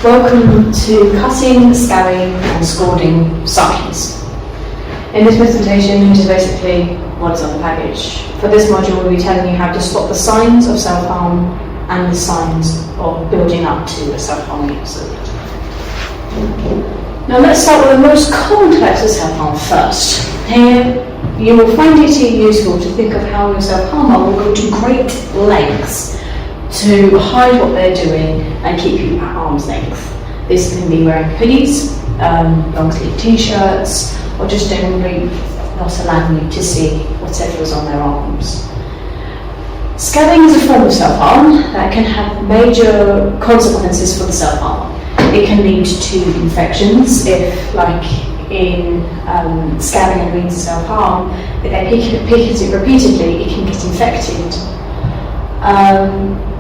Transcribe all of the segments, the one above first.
Welcome to Cutting, Scabbing and Scolding Signs. In this presentation, which is basically what is on the package, for this module we'll be telling you how to spot the signs of self-harm and the signs of building up to a self-harming episode. Now let's start with the most common types of self-harm first. Here you will find it useful to think of how your self-harmer will go to great lengths to hide what they're doing and keep you at arm's length. This can be wearing hoodies, long sleeve t-shirts, or just generally not allowing you to see whatever is on their arms. Scabbing is a form of self-harm that can have major consequences for the self-harmer. It can lead to infections if, like in scabbing and leads to self-harm, if they pick it repeatedly, it can get infected.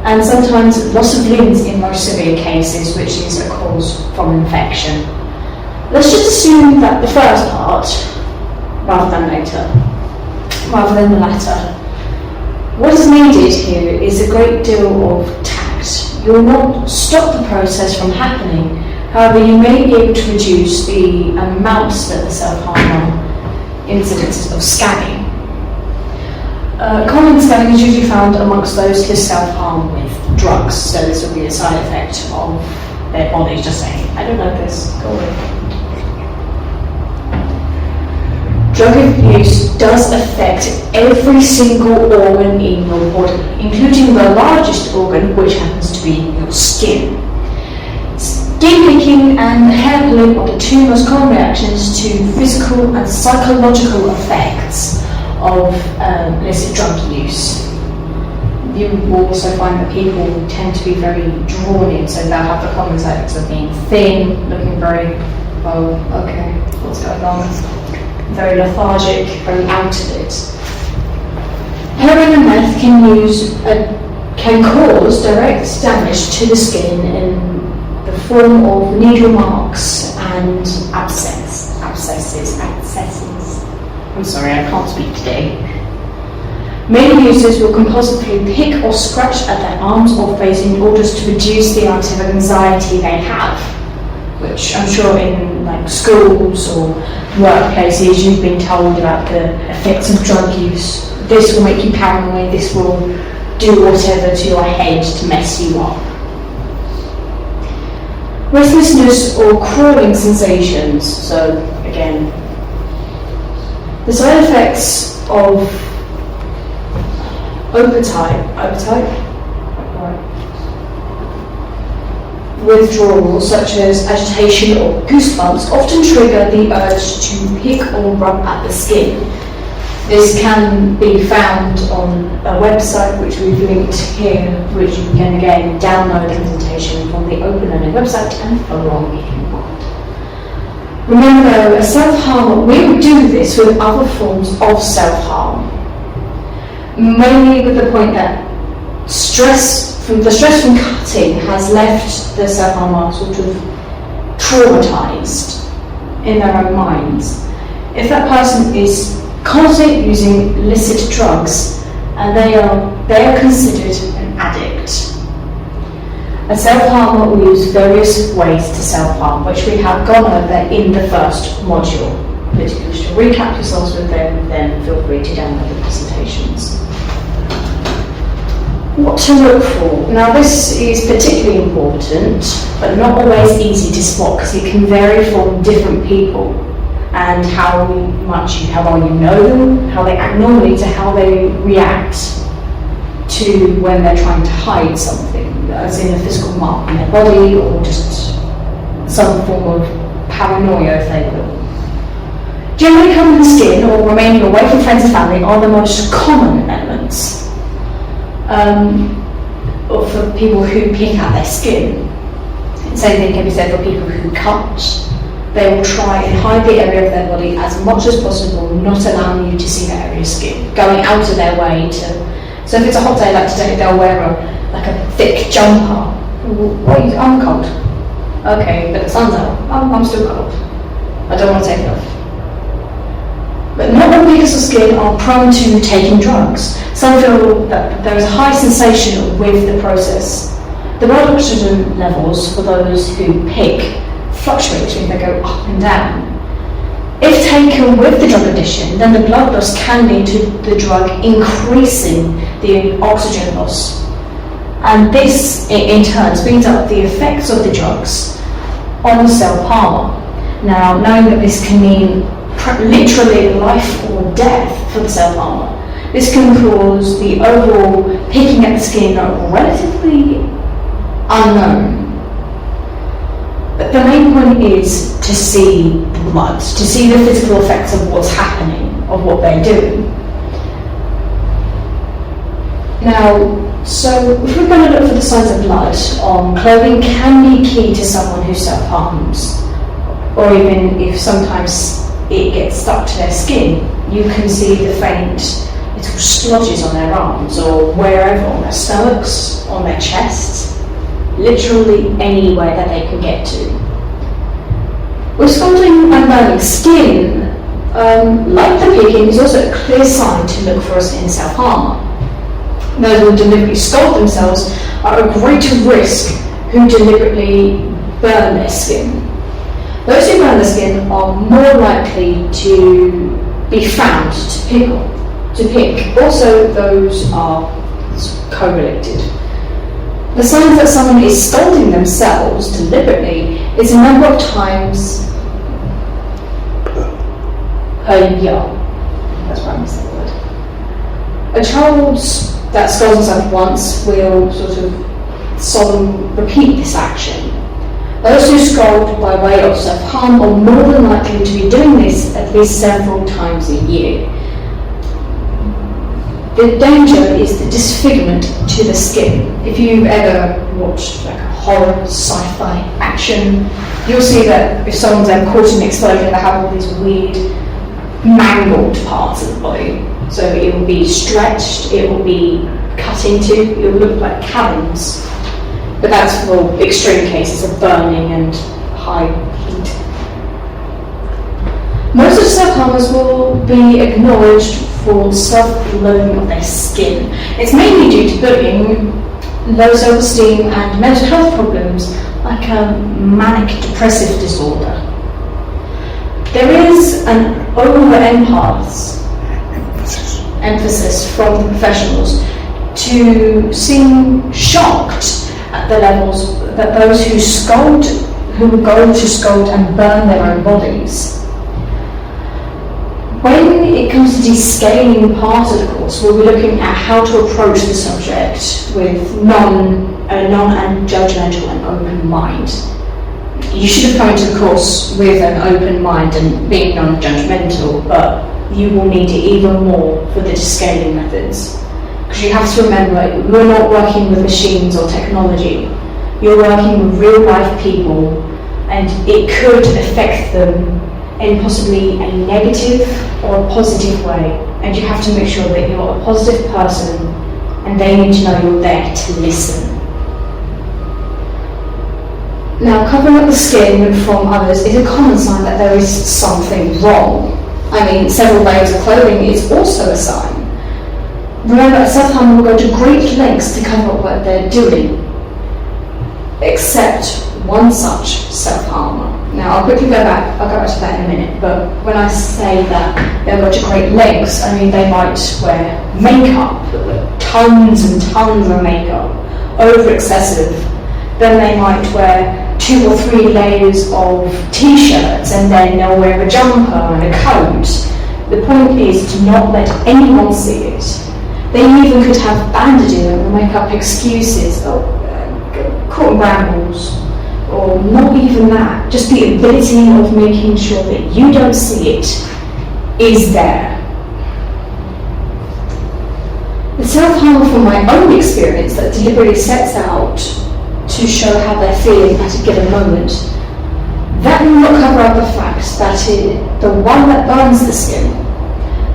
And sometimes loss of limbs in most severe cases, which is a cause from infection. Let's just assume that the first part, rather than the latter. What is needed here is a great deal of tact. You will not stop the process from happening, however you may be able to reduce the amounts that the self-harm incidences of scabbing. Common scabbing is usually found amongst those who self-harm with drugs, so this would be a side effect of their body just saying, I don't like this, go away. Drug abuse does affect every single organ in your body, including the largest organ, which happens to be your skin. Skin picking and hair pulling are the two most common reactions to physical and psychological effects of illicit drug use. You will also find that people tend to be very drawn in, so they'll have the common side effects of being thin, looking very, oh, okay, what's going on? Very lethargic, very out of it. Heroin and meth can cause direct damage to the skin in the form of needle marks and abscesses. I'm sorry, I can't speak today. Many users will compulsively pick or scratch at their arms or face in order to reduce the amount of anxiety they have, which I'm sure in like schools or workplaces you've been told about the effects of drug use. This will make you paranoid, this will do whatever to your head to mess you up. Restlessness or crawling sensations, so again, the side effects of withdrawal, such as agitation or goosebumps, often trigger the urge to pick or rub at the skin. This can be found on a website which we've linked here, which you can again download the presentation from the Open Learning website and follow along if you want. Remember, a self-harmer will do this with other forms of self-harm, mainly with the point that the stress from cutting has left the self-harmer sort of traumatized in their own minds. If that person is constantly using illicit drugs, and they are considered an addict. A self-harmer will use various ways to self-harm, which we have gone over in the first module. If you wish to recap yourselves with them, then feel free to download the presentations. What to look for? Now this is particularly important, but not always easy to spot because it can vary from different people and how well you know them, how they act normally to how they react to when they're trying to hide something, as in a physical mark on their body or just some form of paranoia, if they will. Generally covering the skin or remaining away from friends and family are the most common elements. Or for people who pick at their skin. Same thing can be said for people who cut. They will try and hide the area of their body as much as possible, not allowing you to see that area of skin, going out of their way to. So if it's a hot day like today, they'll wear a thick jumper. I'm cold. Okay, but the sun's out. I'm still cold. I don't want to take it off. But not all pickers of skin are prone to taking drugs. Some feel that there is a high sensation with the process, The blood oxygen levels for those who pick fluctuate, meaning they go up and down. If taken with the drug addition, then the blood loss can lead to the drug increasing the oxygen loss. And this, in turn, speeds up the effects of the drugs on the cell armor. Now, knowing that this can mean literally life or death for the cell armor, this can cause the overall picking at the skin relatively unknown. But the main point is to see the blood, to see the physical effects of what's happening, of what they're doing. Now, so if we're going to look for the signs of blood on clothing, can be key to someone who self-harms, or even if sometimes it gets stuck to their skin, you can see the faint little splotches on their arms or wherever, on their stomachs, on their chests, literally anywhere that they can get to. With scalding and burning skin, like the picking, is also a clear sign to look for us in self-harm. Those who deliberately scald themselves are at greater risk who deliberately burn their skin. Those who burn their skin are more likely to be found to pick. Also, those are correlated. The signs that someone is scalding themselves deliberately is a number of times per year. That's why I missed that word. A child that scalds himself once will sort of repeat this action. Those who scald by way of self-harm are more than likely to be doing this at least several times a year. The danger is the disfigurement to the skin. If you've ever watched like a horror, sci-fi action, you'll see that if someone's ever caught in an explosion, they have all these weird, mangled parts of the body. So it will be stretched, it will be cut into, it will look like caverns. But that's for extreme cases of burning and high heat. Most of self-harmers will be acknowledged for self-loathing of their skin. It's mainly due to bullying, low self-esteem and mental health problems like a manic depressive disorder. There is an emphasis from the professionals to seem shocked at the levels that those who go to scold and burn their own bodies. When it comes to descaling part of the course, we'll be looking at how to approach the subject with a non-judgmental and open mind. You should have come into the course with an open mind and being non-judgmental, but you will need it even more for the descaling methods. Because you have to remember, we're not working with machines or technology. You're working with real life people, and it could affect them in possibly a negative or a positive way. And you have to make sure that you're a positive person, and they need to know you're there to listen. Now, covering up the skin from others is a common sign that there is something wrong. I mean, several layers of clothing is also a sign. Remember, a self-harmer will go to great lengths to cover up what they're doing, except one such self-harmer. Now, I'll quickly go back to that in a minute, but when I say that they'll go to great lengths, I mean they might wear makeup, tons and tons of makeup, over-excessive. Then they might wear 2 or 3 layers of t-shirts, and then they'll wear a jumper and a coat. The point is to not let anyone see it. They even could have bandages and make up excuses, cotton brambles, or not even that. Just the ability of making sure that you don't see it is there. The self-harm from my own experience that deliberately sets out to show how they're feeling at a given moment, that will not cover up the fact that the one that burns the skin.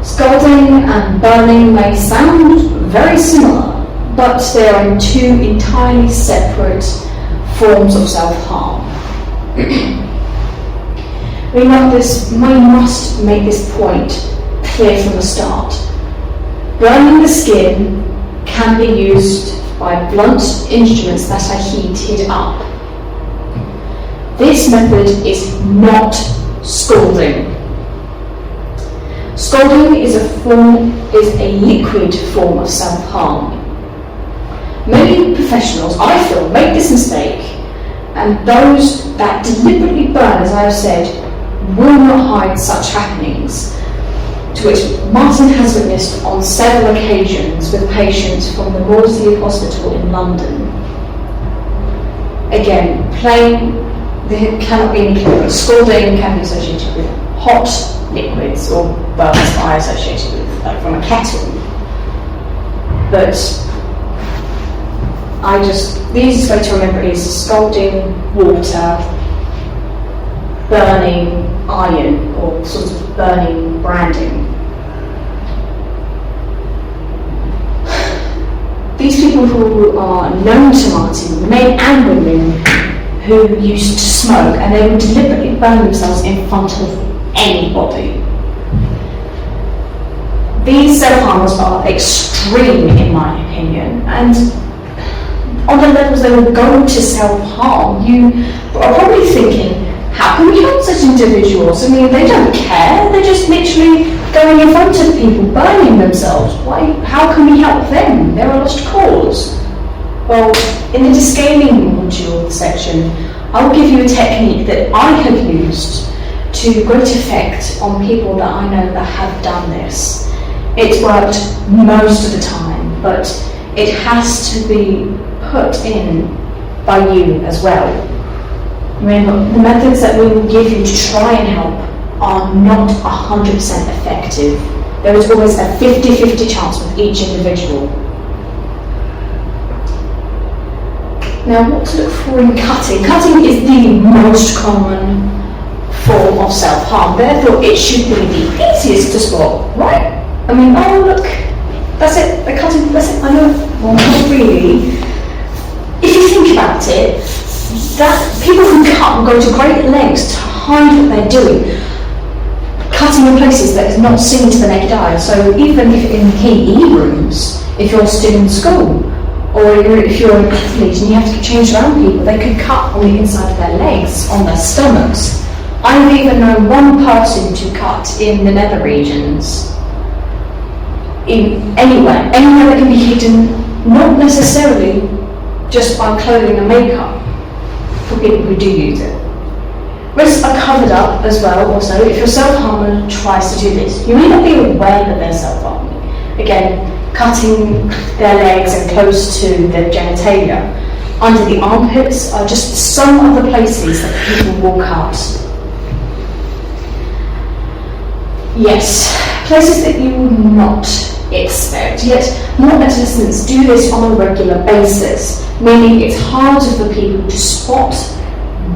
Scalding and burning may sound very similar, but they are in 2 entirely separate forms of self-harm. We must make this point clear from the start. Burning the skin can be used by blunt instruments that are heated up. This method is not scalding. Scolding is a liquid form of self-harm. Many professionals, I feel, make this mistake, and those that deliberately burn, as I have said, will not hide such happenings, to which Martin has witnessed on several occasions with patients from the Maudsley Hospital in London. Again, there cannot be any clearer. Scalding can be associated with hot liquids or burns are associated with, like from a kettle. But the easiest way to remember is scalding water, burning iron, or sort of burning branding. These people who are known to Martin, men and women, who used to smoke, and they would deliberately burn themselves in front of anybody. These self-harmers are extreme, in my opinion, and on the levels they will go to self-harm, you are probably thinking, how can we help such individuals? I mean, they don't care, they're just literally going in front of people, burning themselves. How can we help them? They're a lost cause. Well, in the descaling module section, I'll give you a technique that I have used to great effect on people that I know that have done this. It's worked most of the time, but it has to be put in by you as well. Remember, the methods that we will give you to try and help are not 100% effective. There is always a 50-50 chance with each individual. Now, what to look for in cutting? Cutting is the most common form of self-harm, therefore it should be the easiest to spot, right? I mean, oh look, that's it, they're cutting, that's it, I know. Well, not really. If you think about it, that people who cut will go to great lengths to hide what they're doing, cutting in places that is not seen to the naked eye. So even if in PE rooms, if you're still in school, or if you're an athlete and you have to change around people, they could cut on the inside of their legs, on their stomachs. I've even known one person to cut in the nether regions, in anywhere that can be hidden, not necessarily just by clothing and makeup, for people who do use it. Wrists are covered up as well, also. If your self-harmer tries to do this, you may not be aware that they're self-harming. Again, cutting their legs and close to their genitalia. Under the armpits are just some of the places that people will cut. Yes, places that you would not expect, yet more adolescents do this on a regular basis, meaning it's harder for people to spot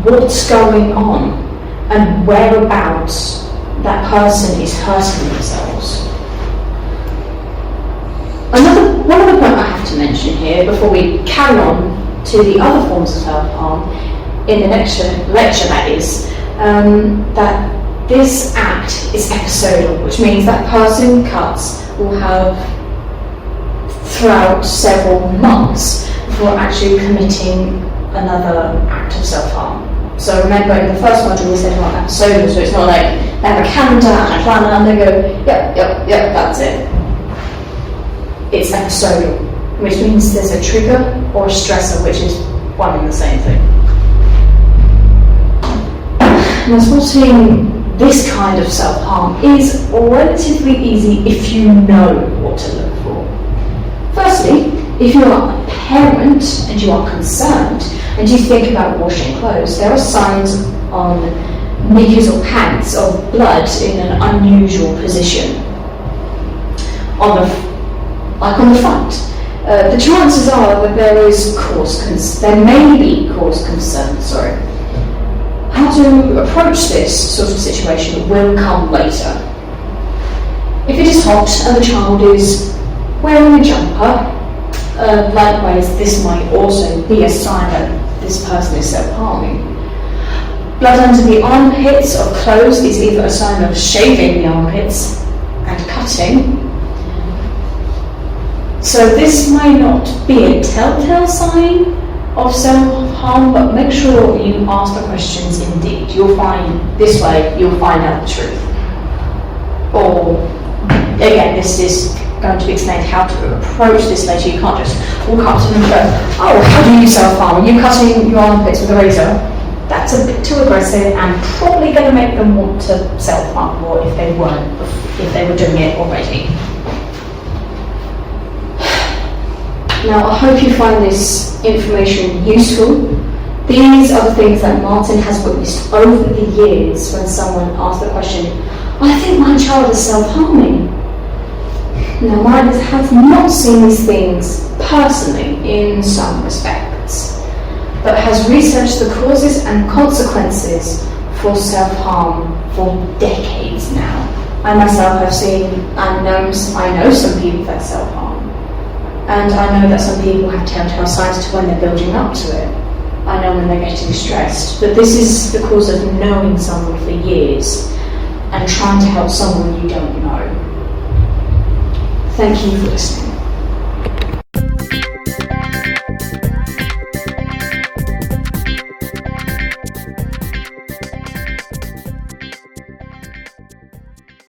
what's going on and whereabouts that person is hurting themselves. One other point I have to mention here before we carry on to the other forms of self-harm in the next lecture, that is, that this act is episodal, which means that person cuts will have throughout several months before actually committing another act of self-harm. So remember, in the first module we said about episodal, so it's not like they have a calendar and a planner and they go, yep, that's it. It's episodal, which means there's a trigger or a stressor, which is one and the same thing. Now, spotting this kind of self-harm is relatively easy if you know what to look for. Firstly, if you are a parent and you are concerned and you think about washing clothes, there are signs on knickers or pants of blood in an unusual position. On the front. The chances are that there may be cause concern. How to approach this sort of situation will come later. If it is hot and the child is wearing a jumper, likewise this might also be a sign that this person is self-harming. Blood under the armpits of clothes is either a sign of shaving the armpits and cutting. So this may not be a telltale sign of self-harm, but make sure you ask the questions indeed. You'll find out the truth. Or, again, this is going to be explained how to approach this later. You can't just walk up to them and go, oh, how do you self-harm? Are you cutting your armpits with a razor? That's a bit too aggressive and probably going to make them want to self-harm more if they were doing it already. Now, I hope you find this information useful. These are the things that Martin has witnessed over the years when someone asks the question, I think my child is self-harming. Now, Martin has not seen these things personally in some respects, but has researched the causes and consequences for self-harm for decades now. I myself have seen and know some people that self-harm. And I know that some people have telltale signs to when they're building up to it. I know when they're getting stressed. But this is the cause of knowing someone for years and trying to help someone you don't know. Thank you for listening.